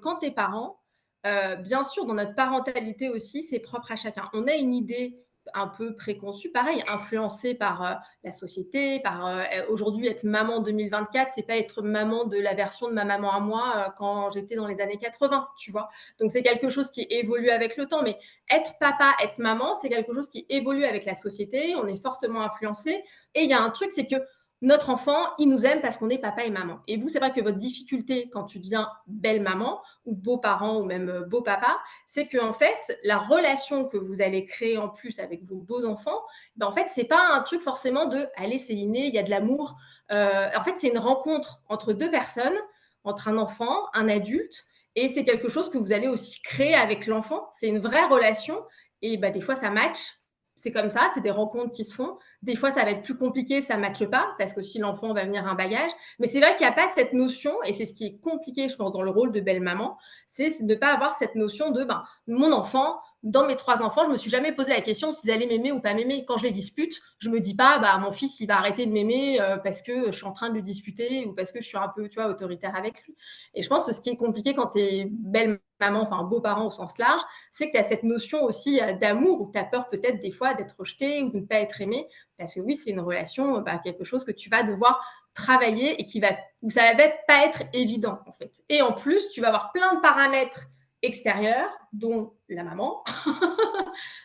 quand tu es parent, bien sûr, dans notre parentalité aussi, c'est propre à chacun. On a une idée un peu préconçue, pareil, influencée par la société, par aujourd'hui être maman en 2024, c'est pas être maman de la version de ma maman à moi quand j'étais dans les années 80, tu vois. Donc c'est quelque chose qui évolue avec le temps, mais être papa, être maman, c'est quelque chose qui évolue avec la société, on est fortement influencé. Et il y a un truc, c'est que notre enfant, il nous aime parce qu'on est papa et maman. Et vous, c'est vrai que votre difficulté quand tu deviens belle maman ou beau parent ou même beau papa, c'est que en fait, la relation que vous allez créer en plus avec vos beaux enfants, ben en fait, c'est pas un truc forcément de allez, c'est inné, il y a de l'amour. En fait, c'est une rencontre entre deux personnes, entre un enfant, un adulte, et c'est quelque chose que vous allez aussi créer avec l'enfant. C'est une vraie relation. Et ben, des fois, ça match. C'est comme ça, c'est des rencontres qui se font. Des fois, ça va être plus compliqué, ça ne matche pas, parce que si l'enfant va venir un bagage. Mais c'est vrai qu'il n'y a pas cette notion, et c'est ce qui est compliqué, je pense, dans le rôle de belle-maman, c'est de ne pas avoir cette notion de ben, mon enfant, dans mes trois enfants, je ne me suis jamais posé la question s'ils allaient m'aimer ou pas m'aimer. Quand je les dispute, je ne me dis pas, bah, mon fils, il va arrêter de m'aimer parce que je suis en train de le disputer ou parce que je suis un peu, tu vois, autoritaire avec lui. Et je pense que ce qui est compliqué quand tu es belle maman, enfin beau-parent au sens large, c'est que tu as cette notion aussi d'amour où tu as peur peut-être des fois d'être rejeté ou de ne pas être aimé. Parce que oui, c'est une relation, bah, quelque chose que tu vas devoir travailler et où ça va pas être évident en fait. Et en plus, tu vas avoir plein de paramètres extérieurs, dont la maman,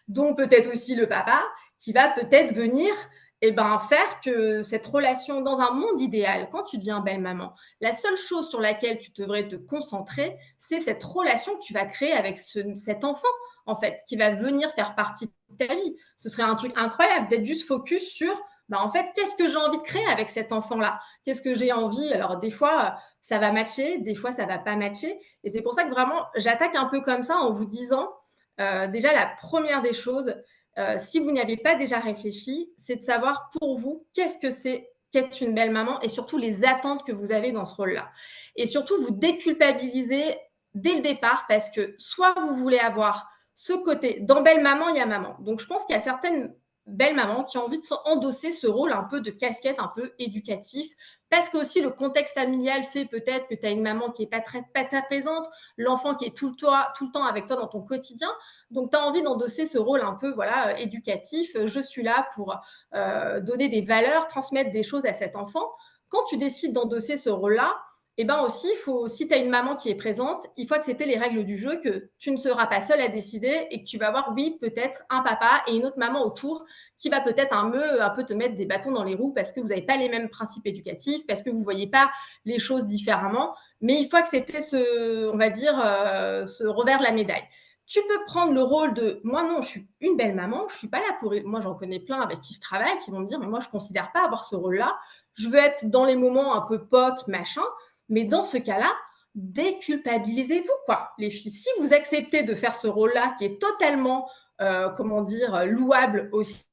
dont peut-être aussi le papa, qui va peut-être venir faire que cette relation dans un monde idéal, quand tu deviens belle maman, la seule chose sur laquelle tu devrais te concentrer, c'est cette relation que tu vas créer avec cet enfant, en fait, qui va venir faire partie de ta vie. Ce serait un truc incroyable d'être juste focus sur, bah, en fait, qu'est-ce que j'ai envie de créer avec cet enfant-là? Qu'est-ce que j'ai envie? Alors, des fois, ça va matcher, des fois, ça va pas matcher. Et c'est pour ça que vraiment, j'attaque un peu comme ça en vous disant, déjà, la première des choses, si vous n'y avez pas déjà réfléchi, c'est de savoir pour vous qu'est-ce que c'est qu'être une belle maman et surtout les attentes que vous avez dans ce rôle-là. Et surtout, vous déculpabiliser dès le départ parce que soit vous voulez avoir ce côté, dans belle maman, il y a maman. Donc, je pense qu'il y a certaines belles mamans qui ont envie de endosser ce rôle un peu de casquette, un peu éducatif, parce que aussi le contexte familial fait peut-être que tu as une maman qui n'est pas très présente, l'enfant qui est tout le temps avec toi dans ton quotidien. Donc, tu as envie d'endosser ce rôle un peu voilà, éducatif. Je suis là pour donner des valeurs, transmettre des choses à cet enfant. Quand tu décides d'endosser ce rôle-là, et bien aussi, si tu as une maman qui est présente, il faut accepter les règles du jeu, que tu ne seras pas seule à décider et que tu vas avoir, oui, peut-être un papa et une autre maman autour qui va peut-être un peu te mettre des bâtons dans les roues parce que vous n'avez pas les mêmes principes éducatifs, parce que vous ne voyez pas les choses différemment. Mais il faut accepter on va dire, ce revers de la médaille. Tu peux prendre le rôle de moi, non, je suis une belle maman, je ne suis pas là pour. Moi, j'en connais plein avec qui je travaille qui vont me dire, mais moi, je ne considère pas avoir ce rôle-là. Je veux être dans les moments un peu potes, machin. Mais dans ce cas-là, déculpabilisez-vous, quoi, les filles. Si vous acceptez de faire ce rôle-là, qui est totalement, comment dire, louable aussi,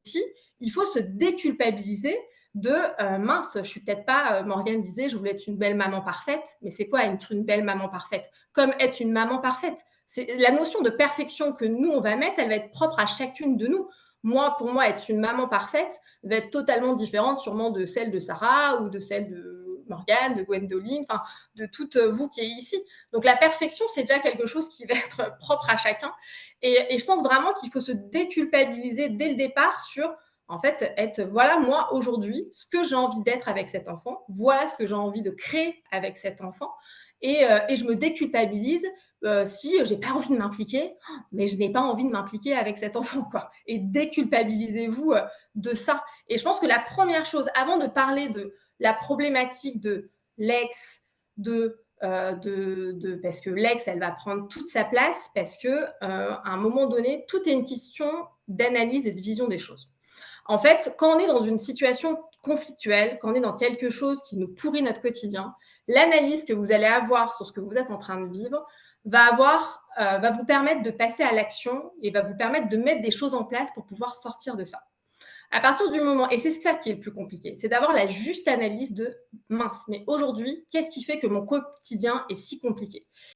il faut se déculpabiliser de mince, je suis peut-être pas, Morgane disait, je voulais être une belle maman parfaite, mais c'est quoi être une belle maman parfaite? Comme être une maman parfaite. C'est la notion de perfection que nous, on va mettre, elle va être propre à chacune de nous. Moi, pour moi, être une maman parfaite va être totalement différente sûrement de celle de Sarah ou de celle de Morgane, de Gwendoline, enfin, de toutes vous qui êtes ici. Donc la perfection, c'est déjà quelque chose qui va être propre à chacun. Et je pense vraiment qu'il faut se déculpabiliser dès le départ sur, en fait, être, voilà, moi, aujourd'hui, ce que j'ai envie d'être avec cet enfant, voilà ce que j'ai envie de créer avec cet enfant. Et je me déculpabilise si j'ai pas envie de m'impliquer, mais je n'ai pas envie de m'impliquer avec cet enfant, quoi. Et déculpabilisez-vous de ça. Et je pense que la première chose, avant de parler de la problématique de l'ex, parce que l'ex, elle va prendre toute sa place, parce que à un moment donné, tout est une question d'analyse et de vision des choses. En fait, quand on est dans une situation conflictuelle, quand on est dans quelque chose qui nous pourrit notre quotidien, l'analyse que vous allez avoir sur ce que vous êtes en train de vivre va vous permettre de passer à l'action et va vous permettre de mettre des choses en place pour pouvoir sortir de ça. À partir du moment, et c'est ça qui est le plus compliqué, c'est d'avoir la juste analyse de mince, mais aujourd'hui, qu'est-ce qui fait que mon quotidien est si compliqué?